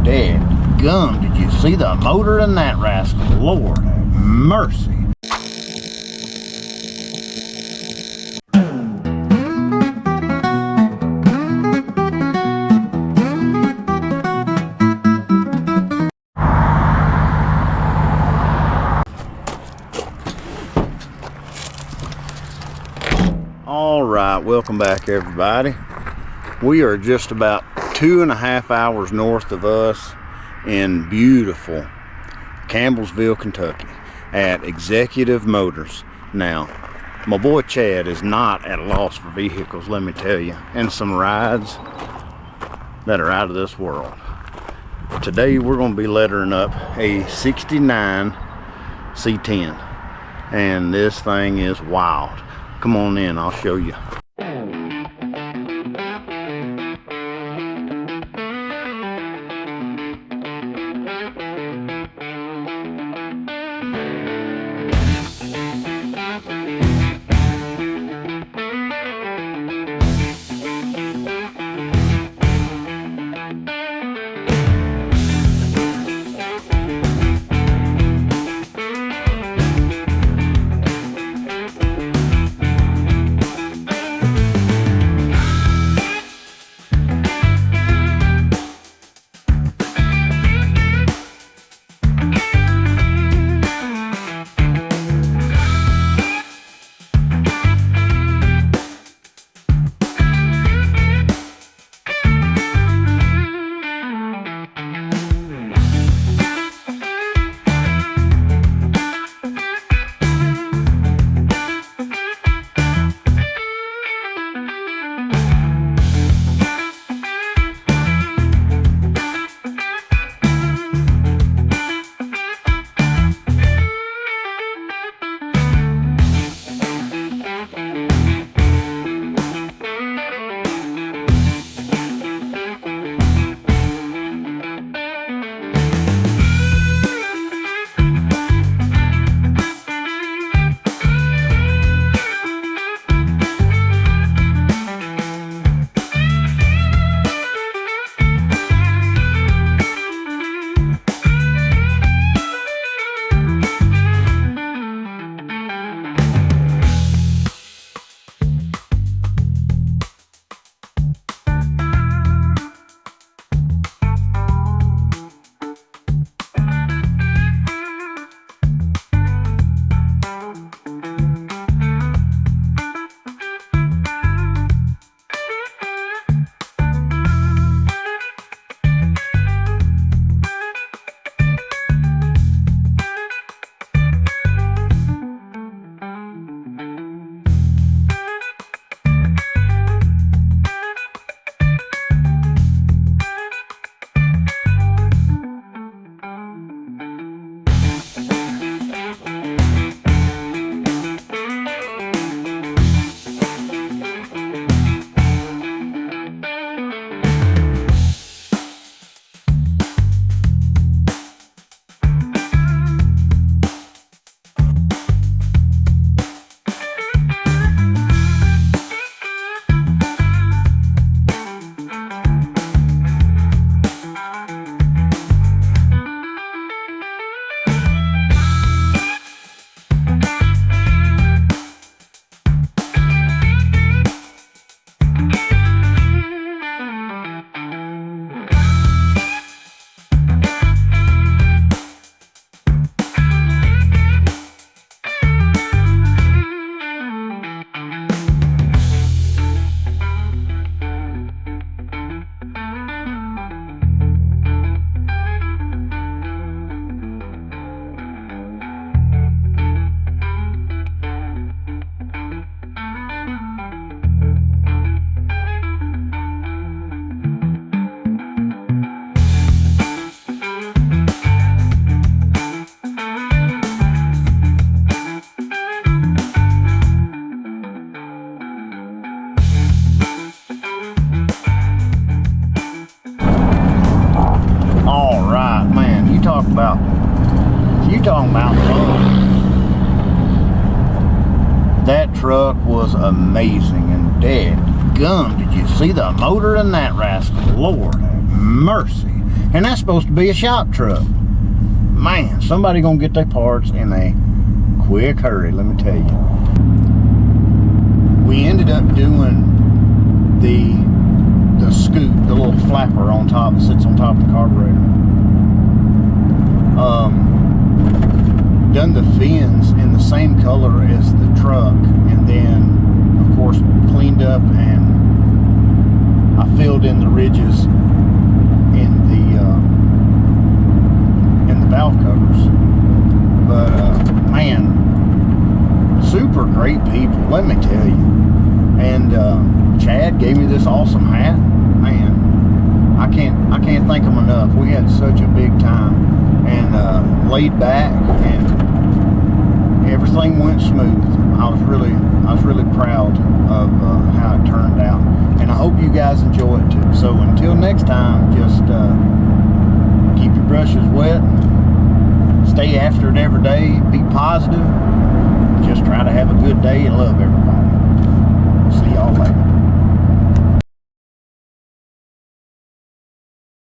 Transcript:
dead gum, did you see the motor in that rascal? Lord have mercy. All right, welcome back everybody. We are just about 2.5 hours north of us in beautiful Campbellsville, Kentucky at Executive Motors. Now, my boy Chad is not at a loss for vehicles, let me tell you, and some rides that are out of this world. Today we're going to be lettering up a 69 C10, and this thing is wild. Come on in, I'll show you. talking about fun. That truck was amazing, and dead gum, did you see the motor in that rascal? Lord have mercy. And that's supposed to be a shop truck. Man, somebody gonna get their parts in a quick hurry, let me tell you. We ended up doing the scoop, the little flapper on top that sits on top of the carburetor. Done the fins in the same color as the truck, and then of course cleaned up, and I filled in the ridges in the valve covers. But man, super great people, let me tell you. And Chad gave me this awesome hat. Man, I can't thank him enough. We had such a big time, and laid back, and everything went smooth. I was really proud of how it turned out, and I hope you guys enjoy it too. So until next time, just keep your brushes wet, stay after it every day, be positive, just try to have a good day and love everybody.